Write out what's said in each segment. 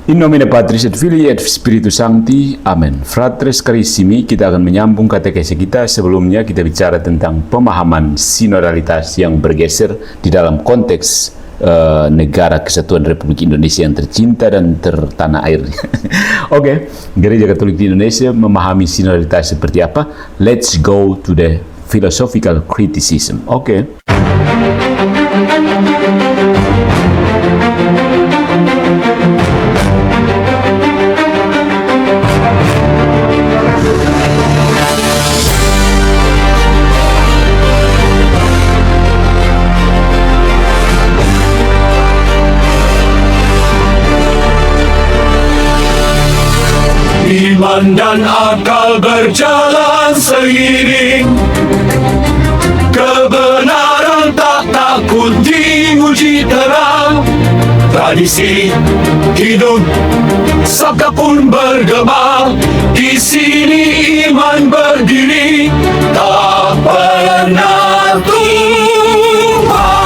In nomine Patris et Filii et Spiritus Sancti. Amen. Fratres carissimi, kita akan menyambung katekese kita. Sebelumnya kita bicara tentang pemahaman sinodalitas yang bergeser di dalam konteks negara Kesatuan Republik Indonesia yang tercinta dan tertanah air. Oke, Gereja Katolik di Indonesia memahami sinodalitas seperti apa? Let's go to the philosophical criticism. Oke. Iman dan akal berjalan seiring, kebenaran tak takut diuji terang. Tradisi hidup, sabda pun bergema. Di sini iman berdiri, tak pernah tumpah.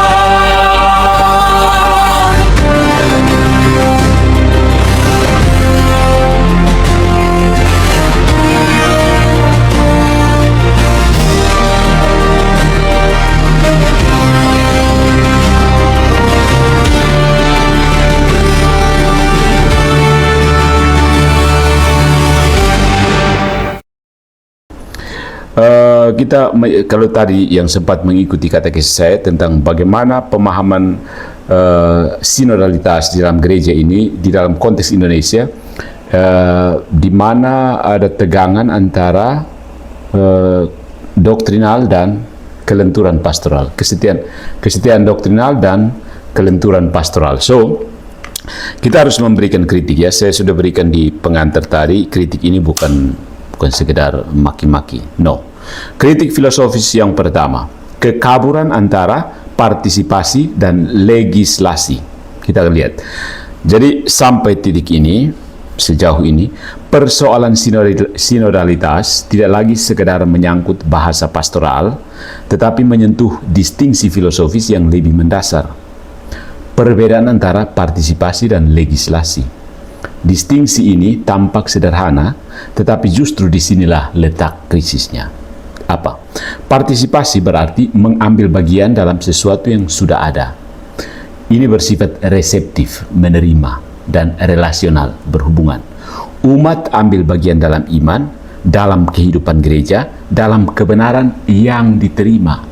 Kalau tadi yang sempat mengikuti katekes saya tentang bagaimana pemahaman sinodalitas di dalam gereja ini di dalam konteks Indonesia, di mana ada tegangan antara doktrinal dan kelenturan pastoral, kesetiaan doktrinal dan kelenturan pastoral. So, kita harus memberikan kritik ya. Saya sudah berikan di pengantar tadi, kritik ini bukan sekedar maki-maki. No. Kritik filosofis yang pertama, kekaburan antara partisipasi dan legislasi. Kita lihat. Jadi sampai titik ini, sejauh ini, persoalan sinodalitas tidak lagi sekedar menyangkut bahasa pastoral, tetapi menyentuh distingsi filosofis yang lebih mendasar. Perbedaan antara partisipasi dan legislasi. Distingsi ini tampak sederhana, tetapi justru disinilah letak krisisnya. Apa? Partisipasi berarti mengambil bagian dalam sesuatu yang sudah ada. Ini bersifat reseptif, menerima, dan relasional, berhubungan. Umat ambil bagian dalam iman, dalam kehidupan gereja, dalam kebenaran yang diterima.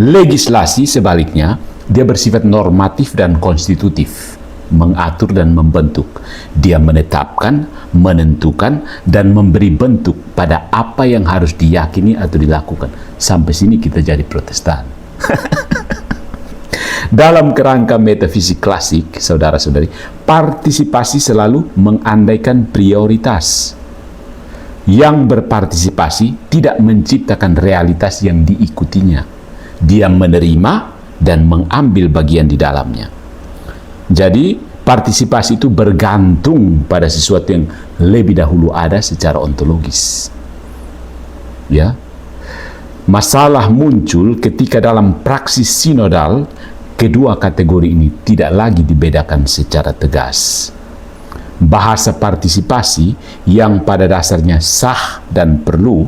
Legislasi sebaliknya, dia bersifat normatif dan konstitutif, mengatur dan membentuk. Dia menetapkan, menentukan, dan memberi bentuk pada apa yang harus diyakini atau dilakukan. Sampai sini kita jadi Protestan. Dalam kerangka metafisik klasik, saudara-saudari, partisipasi selalu mengandaikan prioritas. Yang berpartisipasi tidak menciptakan realitas yang diikutinya. Dia menerima dan mengambil bagian di dalamnya. Jadi, partisipasi itu bergantung pada sesuatu yang lebih dahulu ada secara ontologis. Ya. Masalah muncul ketika dalam praksis sinodal, kedua kategori ini tidak lagi dibedakan secara tegas. Bahasa partisipasi yang pada dasarnya sah dan perlu,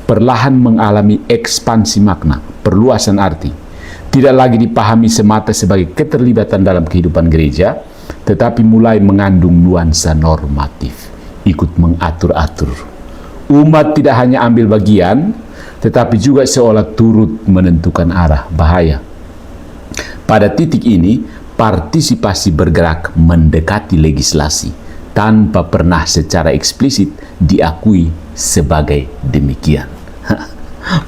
perlahan mengalami ekspansi makna, perluasan arti. Tidak lagi dipahami semata sebagai keterlibatan dalam kehidupan gereja, tetapi mulai mengandung nuansa normatif, ikut mengatur-atur. Umat tidak hanya ambil bagian, tetapi juga seolah turut menentukan arah bahaya. Pada titik ini, partisipasi bergerak mendekati legislasi, tanpa pernah secara eksplisit diakui sebagai demikian.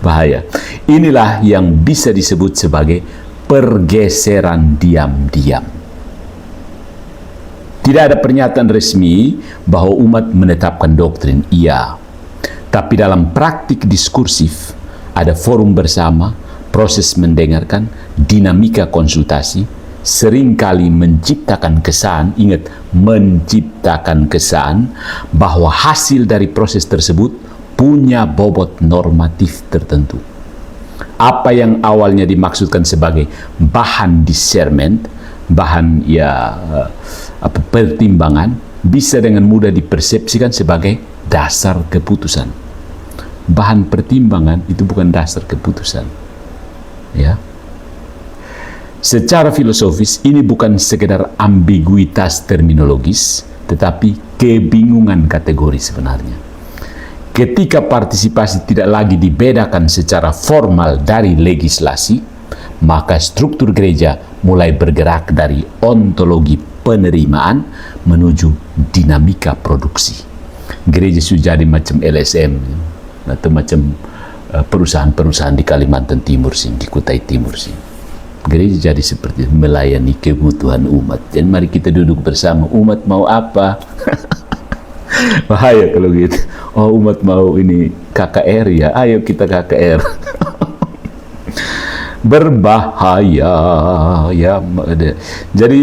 Bahaya. Inilah yang bisa disebut sebagai pergeseran diam-diam. Tidak ada pernyataan resmi bahwa umat menetapkan doktrin, iya. Tapi dalam praktik diskursif, ada forum bersama, proses mendengarkan, dinamika konsultasi, seringkali menciptakan kesan, ingat, menciptakan kesan bahwa hasil dari proses tersebut punya bobot normatif tertentu. Apa yang awalnya dimaksudkan sebagai bahan discernment, bahan pertimbangan bisa dengan mudah dipersepsikan sebagai dasar keputusan. Bahan pertimbangan itu bukan dasar keputusan. Ya. Secara filosofis ini bukan sekedar ambiguitas terminologis, tetapi kebingungan kategori sebenarnya. Ketika partisipasi tidak lagi dibedakan secara formal dari legislasi, maka struktur gereja mulai bergerak dari ontologi penerimaan menuju dinamika produksi. Gereja sudah jadi macam LSM atau macam perusahaan-perusahaan di Kalimantan Timur sini, di Kutai Timur sini. Gereja jadi seperti melayani kebutuhan umat. Dan mari kita duduk bersama, umat mau apa? Bahaya kalau gitu. Oh, umat mau ini KKR ya, ayo kita KKR. Berbahaya ya. Jadi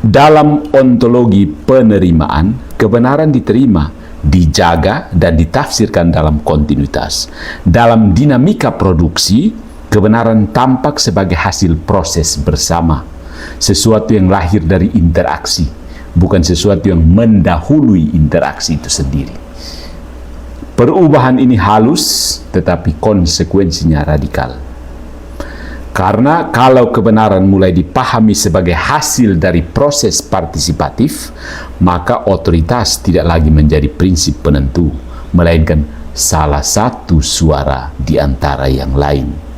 dalam ontologi penerimaan, kebenaran diterima, dijaga dan ditafsirkan dalam kontinuitas. Dalam dinamika produksi, kebenaran tampak sebagai hasil proses bersama, sesuatu yang lahir dari interaksi, bukan sesuatu yang mendahului interaksi itu sendiri. Perubahan ini halus, tetapi konsekuensinya radikal. Karena kalau kebenaran mulai dipahami sebagai hasil dari proses partisipatif, maka otoritas tidak lagi menjadi prinsip penentu, melainkan salah satu suara di antara yang lain.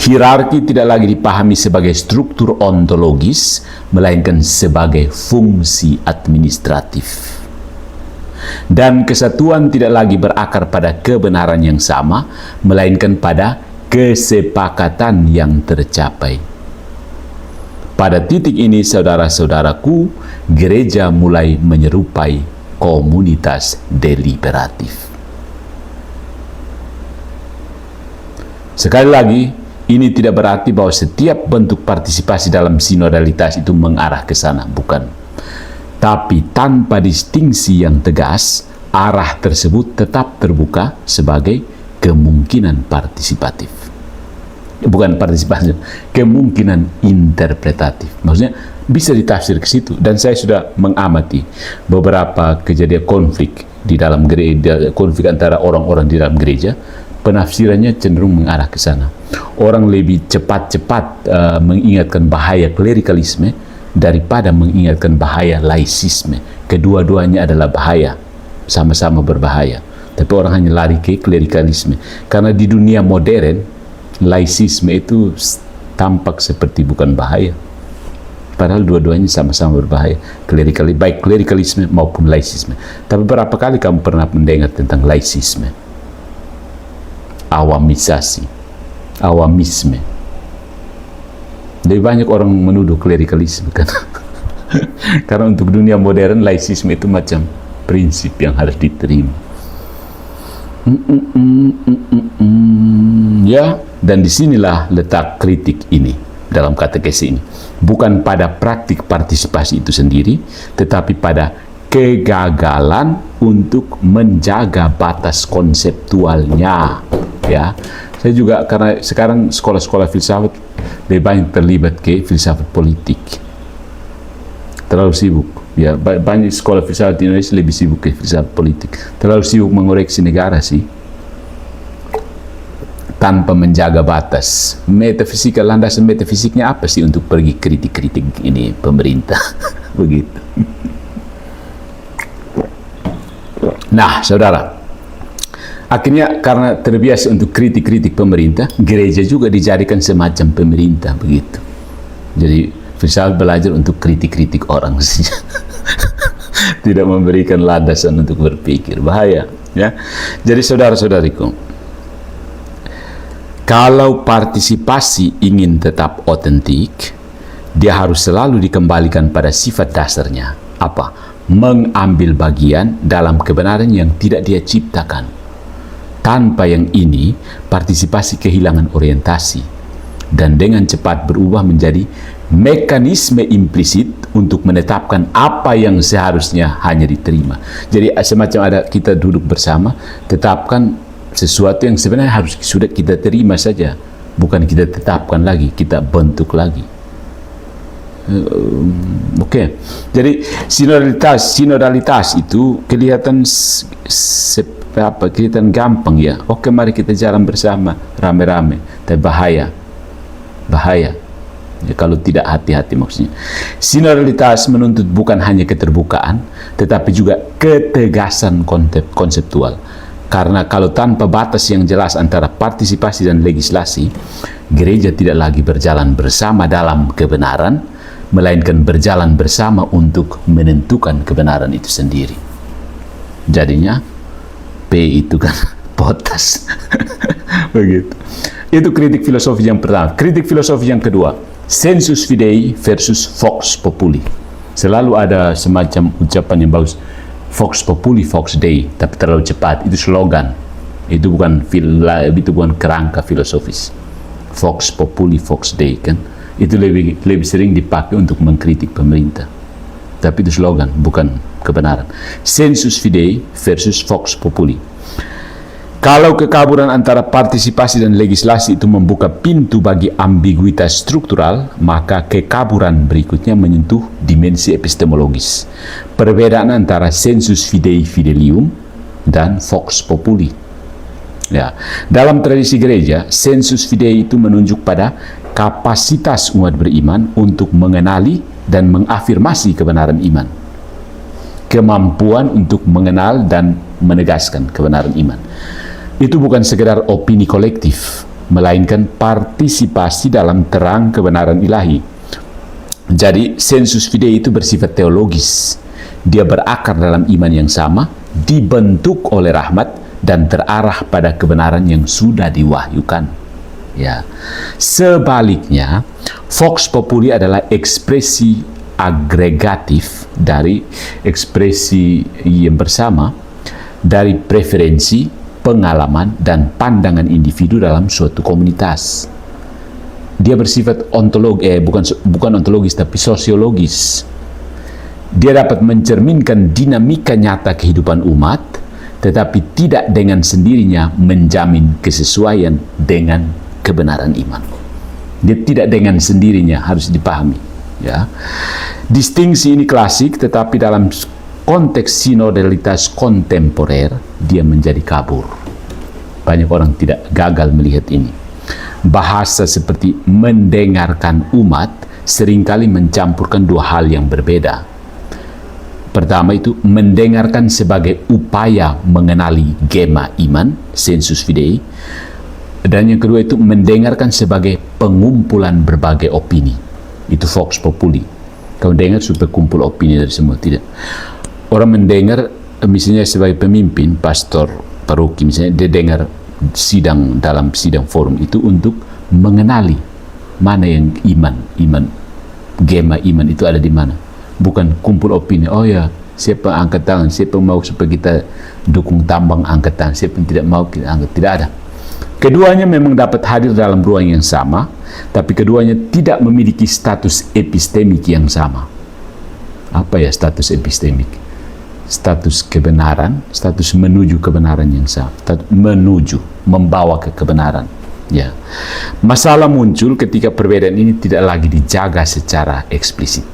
Hierarki tidak lagi dipahami sebagai struktur ontologis, melainkan sebagai fungsi administratif. Dan kesatuan tidak lagi berakar pada kebenaran yang sama, melainkan pada kesepakatan yang tercapai. Pada titik ini, saudara-saudaraku, gereja mulai menyerupai komunitas deliberatif. Sekali lagi, ini tidak berarti bahwa setiap bentuk partisipasi dalam sinodalitas itu mengarah ke sana, bukan. Tapi tanpa distingsi yang tegas, arah tersebut tetap terbuka sebagai kemungkinan partisipatif. Bukan partisipasi, kemungkinan interpretatif. Maksudnya bisa ditafsir ke situ. Dan saya sudah mengamati beberapa kejadian konflik di dalam gereja, konflik antara orang-orang di dalam gereja, penafsirannya cenderung mengarah ke sana. Orang lebih cepat-cepat mengingatkan bahaya klerikalisme daripada mengingatkan bahaya laisisme. Kedua-duanya adalah bahaya, sama-sama berbahaya. Tapi orang hanya lari ke klerikalisme. Karena di dunia modern, laisisme itu tampak seperti bukan bahaya. Padahal dua-duanya sama-sama berbahaya. Baik klerikalisme maupun laisisme. Tapi berapa kali kamu pernah mendengar tentang laisisme? Awamisme. Lebih banyak orang menuduh klerikalisme kan. Karena untuk dunia modern, laisisme itu macam prinsip yang harus diterima. Ya, dan disinilah letak kritik ini dalam katekesi ini. Bukan pada praktik partisipasi itu sendiri, tetapi pada kegagalan untuk menjaga batas konseptualnya. Ya, saya juga karena sekarang sekolah-sekolah filsafat lebih banyak terlibat ke filsafat politik. Terlalu sibuk. Ya, banyak sekolah filsafat di Indonesia lebih sibuk ke filsafat politik. Terlalu sibuk mengoreksi negara sih, tanpa menjaga batas. Metafisika, landasan metafisiknya apa sih untuk pergi kritik-kritik ini pemerintah? Begitu. Nah, saudara, akhirnya karena terbiasa untuk kritik-kritik pemerintah, gereja juga dijadikan semacam pemerintah, begitu. Jadi filsafat belajar untuk kritik-kritik orang saja. Tidak memberikan landasan untuk berpikir. Bahaya, ya. Jadi saudara-saudariku, kalau partisipasi ingin tetap otentik, dia harus selalu dikembalikan pada sifat dasarnya. Apa? Mengambil bagian dalam kebenaran yang tidak dia ciptakan. Tanpa yang ini, partisipasi kehilangan orientasi dan dengan cepat berubah menjadi mekanisme implisit untuk menetapkan apa yang seharusnya hanya diterima. Jadi semacam ada kita duduk bersama, tetapkan sesuatu yang sebenarnya harus sudah kita terima saja, bukan kita tetapkan lagi, kita bentuk lagi. Oke. Jadi sinodalitas itu kelihatan kelihatan gampang ya. Oke, mari kita jalan bersama rame-rame. Tapi bahaya. Ya, kalau tidak hati-hati maksudnya. Sinodalitas menuntut bukan hanya keterbukaan, tetapi juga ketegasan konseptual. Karena kalau tanpa batas yang jelas antara partisipasi dan legislasi, gereja tidak lagi berjalan bersama dalam kebenaran, melainkan berjalan bersama untuk menentukan kebenaran itu sendiri. Jadinya P itu kan potas. Begitu. Itu kritik filosofi yang pertama. Kritik filosofi yang kedua, sensus fidei versus vox populi. Selalu ada semacam ucapan yang bagus, vox populi, vox dei, tapi terlalu cepat. Itu slogan. Itu bukan kerangka filosofis. Vox populi, vox dei kan. Itu lebih sering dipakai untuk mengkritik pemerintah. Tapi itu slogan, bukan kebenaran. Sensus fidei versus vox populi. Kalau kekaburan antara partisipasi dan legislasi itu membuka pintu bagi ambiguitas struktural, maka kekaburan berikutnya menyentuh dimensi epistemologis. Perbedaan antara sensus fidei fidelium dan vox populi. Ya, dalam tradisi gereja, sensus fidei itu menunjuk pada kapasitas umat beriman untuk mengenali dan mengafirmasi kebenaran iman. Kemampuan untuk mengenal dan menegaskan kebenaran iman. Itu bukan sekedar opini kolektif, melainkan partisipasi dalam terang kebenaran ilahi. Jadi, sensus fidei itu bersifat teologis. Dia berakar dalam iman yang sama, dibentuk oleh rahmat, dan terarah pada kebenaran yang sudah diwahyukan. Ya. Sebaliknya, vox populi adalah ekspresi agregatif dari ekspresi yang bersama dari preferensi, pengalaman, dan pandangan individu dalam suatu komunitas. Dia bersifat bukan ontologis tapi sosiologis. Dia dapat mencerminkan dinamika nyata kehidupan umat, tetapi tidak dengan sendirinya menjamin kesesuaian dengan kebenaran iman. Dia tidak dengan sendirinya, harus dipahami. Ya, distingsi ini klasik, tetapi dalam konteks sinodalitas kontemporer dia menjadi kabur. Banyak orang tidak gagal melihat ini. Bahasa seperti mendengarkan umat seringkali mencampurkan dua hal yang berbeda. Pertama itu mendengarkan sebagai upaya mengenali gema iman, sensus fidei. Dan yang kedua itu mendengarkan sebagai pengumpulan berbagai opini. Itu vox populi. Kau dengar supaya kumpul opini dari semua, tidak. Orang mendengar misalnya sebagai pemimpin, pastor, paroki misalnya, dia dengar dalam sidang forum itu untuk mengenali mana yang iman, gema iman itu ada di mana. Bukan kumpul opini, oh ya, siapa angkat tangan, siapa mau supaya kita dukung tambang angkat tangan, siapa yang tidak mau kita angkat, tidak ada. Keduanya memang dapat hadir dalam ruang yang sama, tapi keduanya tidak memiliki status epistemik yang sama. Apa ya status epistemik? Status kebenaran, status menuju kebenaran yang sama. Membawa ke kebenaran. Ya. Masalah muncul ketika perbedaan ini tidak lagi dijaga secara eksplisit.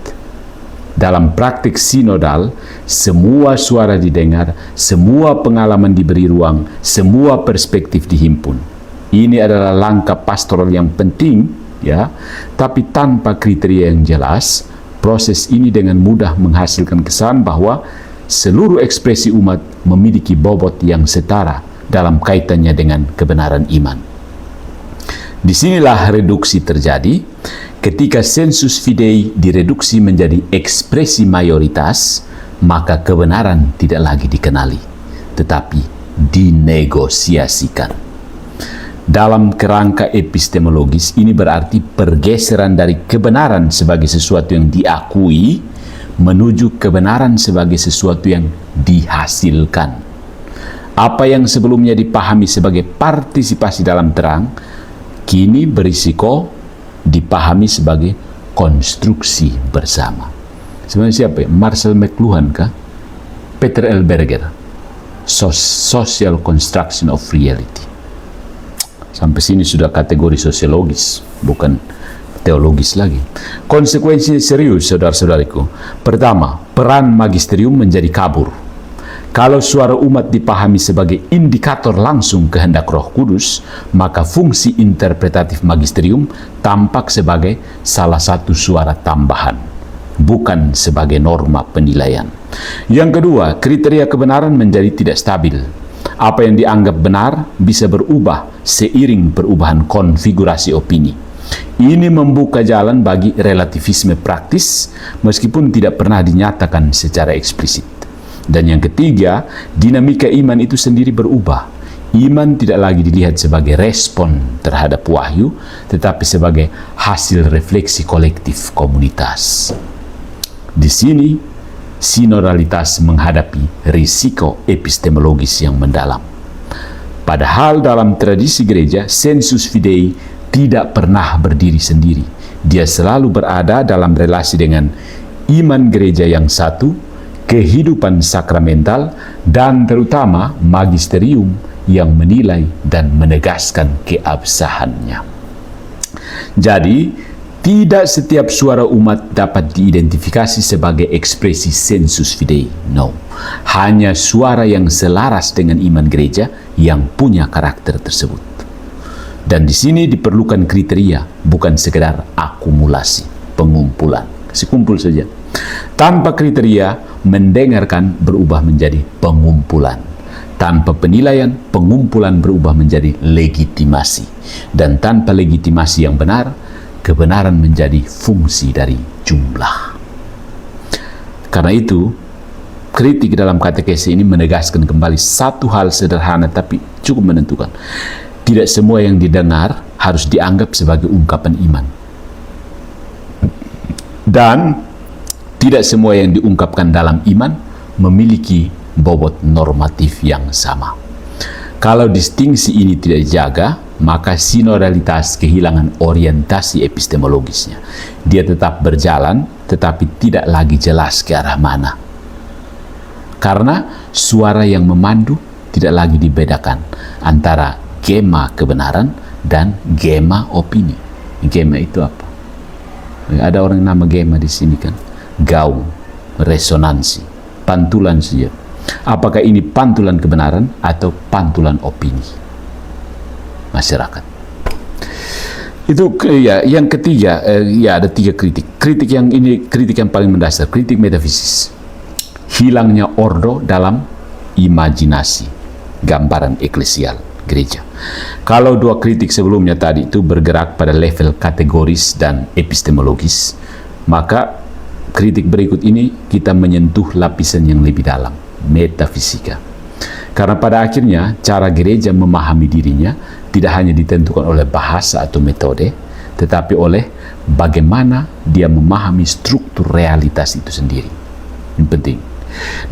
Dalam praktik sinodal, semua suara didengar, semua pengalaman diberi ruang, semua perspektif dihimpun. Ini adalah langkah pastoral yang penting, ya, tapi tanpa kriteria yang jelas, proses ini dengan mudah menghasilkan kesan bahwa seluruh ekspresi umat memiliki bobot yang setara dalam kaitannya dengan kebenaran iman. Disinilah reduksi terjadi ketika sensus fidei direduksi menjadi ekspresi mayoritas, maka kebenaran tidak lagi dikenali, tetapi dinegosiasikan. Dalam kerangka epistemologis, ini berarti pergeseran dari kebenaran sebagai sesuatu yang diakui menuju kebenaran sebagai sesuatu yang dihasilkan. Apa yang sebelumnya dipahami sebagai partisipasi dalam terang, kini berisiko dipahami sebagai konstruksi bersama. Sebenarnya siapa ya? Marshall McLuhan kah? Peter L. Berger. Social Construction of Reality. Sampai sini sudah kategori sosiologis, bukan teologis lagi. Konsekuensinya serius, saudara-saudariku. Pertama, peran magisterium menjadi kabur. Kalau suara umat dipahami sebagai indikator langsung kehendak Roh Kudus, maka fungsi interpretatif magisterium tampak sebagai salah satu suara tambahan, bukan sebagai norma penilaian. Yang kedua, kriteria kebenaran menjadi tidak stabil. Apa yang dianggap benar bisa berubah seiring perubahan konfigurasi opini. Ini membuka jalan bagi relativisme praktis meskipun tidak pernah dinyatakan secara eksplisit. Dan yang ketiga, dinamika iman itu sendiri berubah. Iman tidak lagi dilihat sebagai respon terhadap wahyu, tetapi sebagai hasil refleksi kolektif komunitas. Di sini, sinodalitas menghadapi risiko epistemologis yang mendalam. Padahal dalam tradisi gereja, sensus fidei tidak pernah berdiri sendiri. Dia selalu berada dalam relasi dengan iman gereja yang satu, kehidupan sakramental, dan terutama magisterium yang menilai dan menegaskan keabsahannya. Jadi, tidak setiap suara umat dapat diidentifikasi sebagai ekspresi sensus fidei. No. Hanya suara yang selaras dengan iman gereja yang punya karakter tersebut. Dan di sini diperlukan kriteria, bukan sekedar akumulasi, pengumpulan. Sekumpul saja. Tanpa kriteria, mendengarkan berubah menjadi pengumpulan. Tanpa penilaian, pengumpulan berubah menjadi legitimasi. Dan tanpa legitimasi yang benar, kebenaran menjadi fungsi dari jumlah. Karena itu, kritik dalam katekesi ini menegaskan kembali satu hal sederhana tapi cukup menentukan. Tidak semua yang didengar harus dianggap sebagai ungkapan iman. Dan tidak semua yang diungkapkan dalam iman memiliki bobot normatif yang sama. Kalau distingsi ini tidak dijaga, maka sinodalitas kehilangan orientasi epistemologisnya. Dia tetap berjalan, tetapi tidak lagi jelas ke arah mana. Karena suara yang memandu tidak lagi dibedakan antara gema kebenaran dan gema opini. Gema itu apa? Ada orang nama gema di sini kan? Gaung, resonansi, pantulan saja. Apakah ini pantulan kebenaran atau pantulan opini masyarakat? Itu ya. Yang ketiga, ya ada 3 kritik. Kritik yang paling mendasar, kritik metafisis. Hilangnya ordo dalam imajinasi, gambaran eklesial gereja. Kalau 2 kritik sebelumnya tadi itu bergerak pada level kategoris dan epistemologis, maka kritik berikut ini kita menyentuh lapisan yang lebih dalam, metafisika. Karena pada akhirnya cara gereja memahami dirinya tidak hanya ditentukan oleh bahasa atau metode, tetapi oleh bagaimana dia memahami struktur realitas itu sendiri. Ini penting.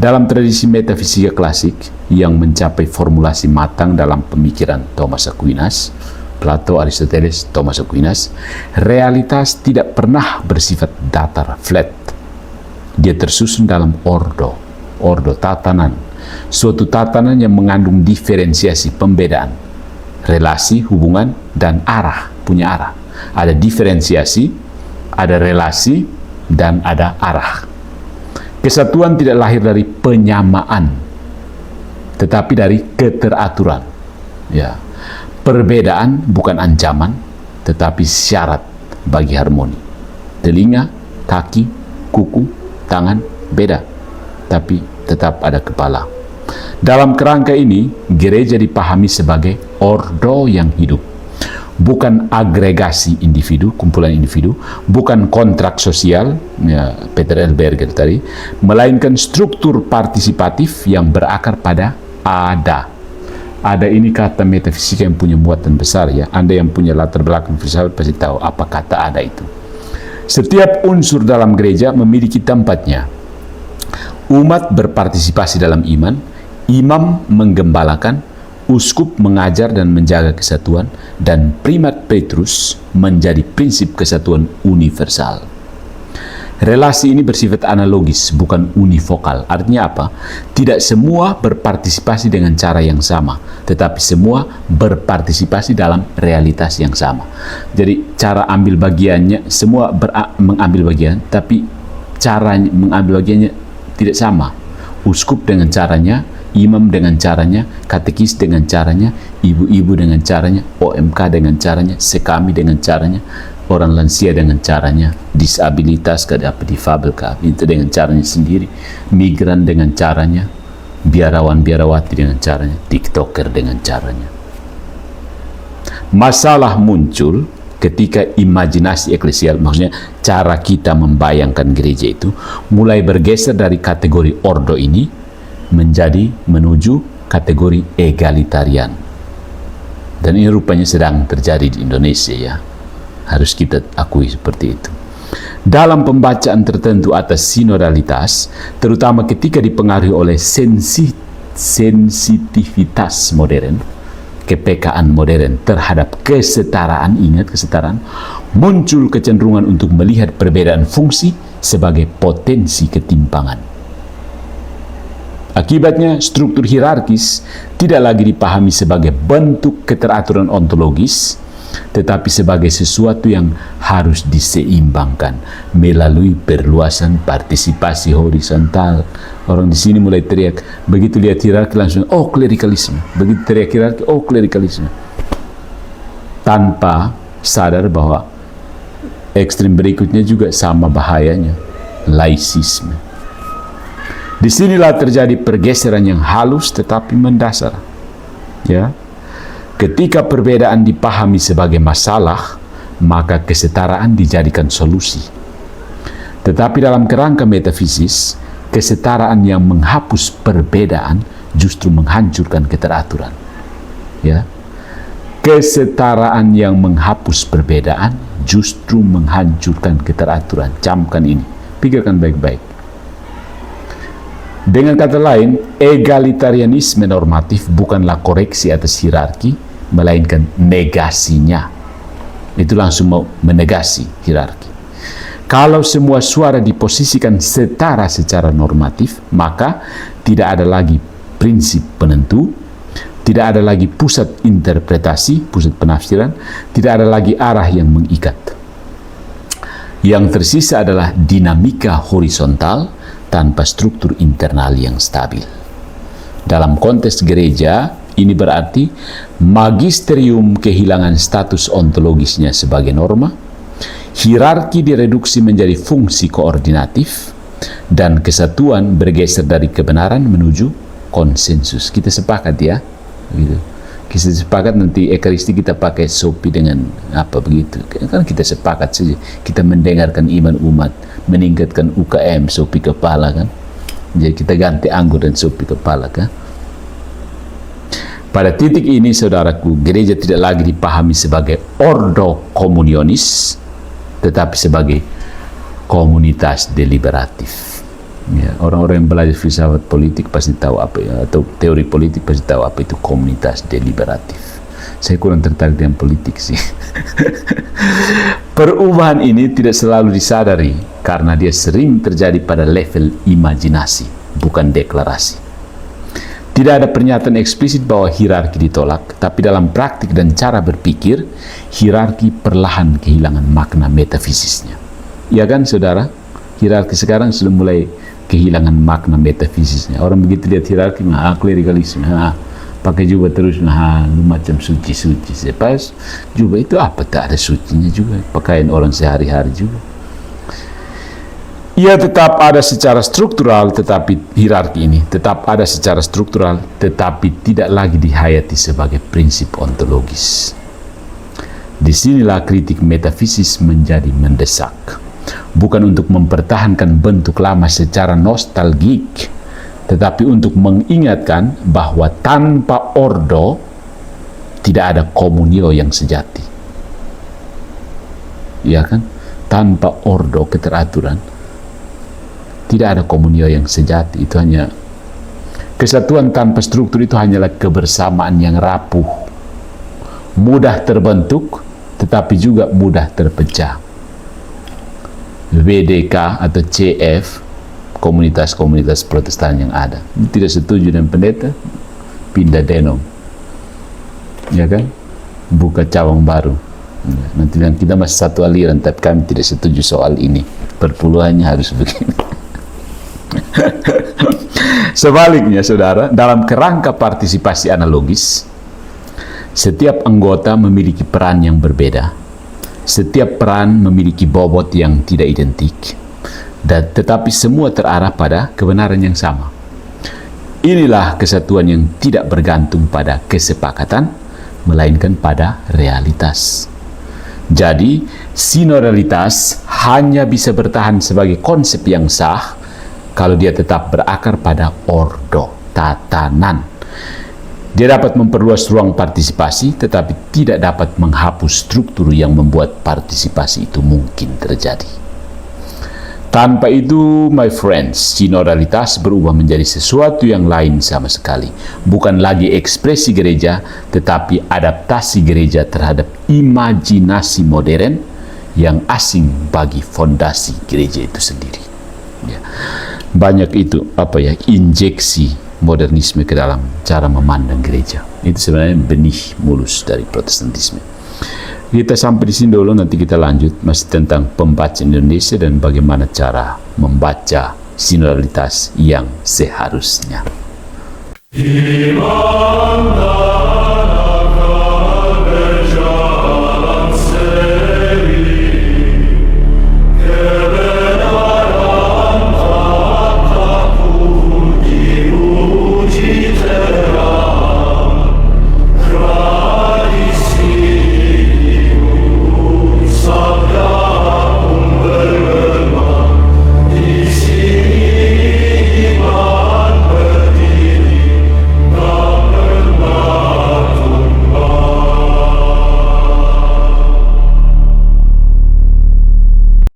Dalam tradisi metafisika klasik yang mencapai formulasi matang dalam pemikiran Thomas Aquinas, Plato, Aristoteles, Thomas Aquinas, realitas tidak pernah bersifat datar, flat. Dia tersusun dalam ordo tatanan, suatu tatanan yang mengandung diferensiasi, pembedaan, relasi, hubungan, dan arah, punya arah. Ada diferensiasi, ada relasi, dan ada arah. Kesatuan tidak lahir dari penyamaan, tetapi dari keteraturan. Ya. Perbedaan bukan ancaman, tetapi syarat bagi harmoni. Telinga, kaki, kuku, tangan beda, tapi tetap ada kepala. Dalam kerangka ini, gereja dipahami sebagai ordo yang hidup, bukan agregasi individu, kumpulan individu, bukan kontrak sosial, ya, Peter L. Berger tadi, melainkan struktur partisipatif yang berakar pada ada. Ada ini kata metafisika yang punya muatan besar ya. Anda yang punya latar belakang filsafat pasti tahu apa kata ada itu. Setiap unsur dalam gereja memiliki tempatnya. Umat berpartisipasi dalam iman, imam menggembalakan, uskup mengajar dan menjaga kesatuan, dan primat Petrus menjadi prinsip kesatuan universal. Relasi ini bersifat analogis, bukan univokal. Artinya apa? Tidak semua berpartisipasi dengan cara yang sama, tetapi semua berpartisipasi dalam realitas yang sama. Jadi cara ambil bagiannya, semua mengambil bagian, tapi cara mengambil bagiannya tidak sama. Uskup dengan caranya, imam dengan caranya, katekis dengan caranya, ibu-ibu dengan caranya, OMK dengan caranya, sekami dengan caranya, orang lansia dengan caranya, disabilitas difabel itu dengan caranya sendiri, migran dengan caranya, biarawan-biarawati dengan caranya, tiktoker dengan caranya. Masalah muncul ketika imajinasi eklesial, maksudnya cara kita membayangkan gereja itu mulai bergeser dari kategori ordo ini menuju kategori egalitarian. Dan ini rupanya sedang terjadi di Indonesia, ya. Harus kita akui seperti itu. Dalam pembacaan tertentu atas sinodalitas, terutama ketika dipengaruhi oleh sensitivitas modern, kepekaan modern terhadap kesetaraan, ingat kesetaraan, muncul kecenderungan untuk melihat perbedaan fungsi sebagai potensi ketimpangan. Akibatnya, struktur hierarkis tidak lagi dipahami sebagai bentuk keteraturan ontologis, tetapi sebagai sesuatu yang harus diseimbangkan melalui perluasan partisipasi horizontal. Orang di sini mulai teriak, begitu lihat hierarki langsung, oh klerikalisme. Begitu teriak hierarki, oh klerikalisme. Tanpa sadar bahwa ekstrem berikutnya juga sama bahayanya, laisisme. Disinilah terjadi pergeseran yang halus tetapi mendasar. Ya. Ketika perbedaan dipahami sebagai masalah, maka kesetaraan dijadikan solusi. Tetapi dalam kerangka metafisis, kesetaraan yang menghapus perbedaan justru menghancurkan keteraturan. Ya. Kesetaraan yang menghapus perbedaan justru menghancurkan keteraturan. Camkan ini, pikirkan baik-baik. Dengan kata lain, egalitarianisme normatif bukanlah koreksi atas hierarki, melainkan negasinya. Itu langsung mau menegasi hierarki. Kalau semua suara diposisikan setara secara normatif, maka tidak ada lagi prinsip penentu, tidak ada lagi pusat interpretasi, pusat penafsiran, tidak ada lagi arah yang mengikat. Yang tersisa adalah dinamika horizontal tanpa struktur internal yang stabil. Dalam konteks gereja, ini berarti magisterium kehilangan status ontologisnya sebagai norma, hierarki direduksi menjadi fungsi koordinatif, dan kesatuan bergeser dari kebenaran menuju konsensus. Kita sepakat, ya, gitu. Kita sepakat nanti ekaristi kita pakai sopi dengan apa begitu. Kan kita sepakat saja. Kita mendengarkan iman umat, meningkatkan UKM sopi kepala, kan. Jadi kita ganti anggur dan sopi kepala, kan. Pada titik ini, saudaraku, gereja tidak lagi dipahami sebagai ordo komunionis, tetapi sebagai komunitas deliberatif. Ya, orang-orang yang belajar filsafat politik pasti tahu apa, atau teori politik pasti tahu apa itu komunitas deliberatif. Saya kurang tertarik dengan politik sih. Perubahan ini tidak selalu disadari karena dia sering terjadi pada level imajinasi, bukan deklarasi. Tidak ada pernyataan eksplisit bahwa hierarki ditolak, tapi dalam praktik dan cara berpikir, hierarki perlahan kehilangan makna metafisisnya. Ya kan, saudara? Hierarki sekarang sudah mulai kehilangan makna metafisisnya. Orang begitu lihat hierarki, klerikalisme, pakai jubah terus, lu macam suci-suci. Pas jubah itu apa? Tak ada sucinya juga. Pakaian orang sehari-hari juga. Ia tetap ada secara struktural, tetapi hierarki ini tetap ada secara struktural, tetapi tidak lagi dihayati sebagai prinsip ontologis. Disinilah kritik metafisis menjadi mendesak. Bukan untuk mempertahankan bentuk lama secara nostalgik, tetapi untuk mengingatkan bahwa tanpa ordo tidak ada komunio yang sejati. Ya kan? Tanpa ordo keteraturan tidak ada komunio yang sejati. Itu hanya kesatuan tanpa struktur, itu hanyalah kebersamaan yang rapuh, mudah terbentuk tetapi juga mudah terpecah. WDK atau CF, komunitas-komunitas Protestan yang ada. Tidak setuju dengan pendeta, pindah denom. Ya kan? Buka cabang baru. Ya, nanti bilang kita masih satu aliran, tapi kami tidak setuju soal ini. Perpuluhannya harus begini. Sebaliknya, saudara, dalam kerangka partisipasi analogis, setiap anggota memiliki peran yang berbeda. Setiap peran memiliki bobot yang tidak identik, dan tetapi semua terarah pada kebenaran yang sama. Inilah kesatuan yang tidak bergantung pada kesepakatan, melainkan pada realitas. Jadi, sinodalitas hanya bisa bertahan sebagai konsep yang sah kalau dia tetap berakar pada ordo, tatanan. Dia dapat memperluas ruang partisipasi, tetapi tidak dapat menghapus struktur yang membuat partisipasi itu mungkin terjadi. Tanpa itu, my friends, sinodalitas berubah menjadi sesuatu yang lain sama sekali. Bukan lagi ekspresi gereja, tetapi adaptasi gereja terhadap imajinasi modern yang asing bagi fondasi gereja itu sendiri. Ya. Banyak itu injeksi modernisme ke dalam cara memandang gereja. Itu sebenarnya benih mulus dari Protestantisme. Kita sampai di sini dulu, nanti kita lanjut masih tentang pembacaan Indonesia dan bagaimana cara membaca sinodalitas yang seharusnya. Di mana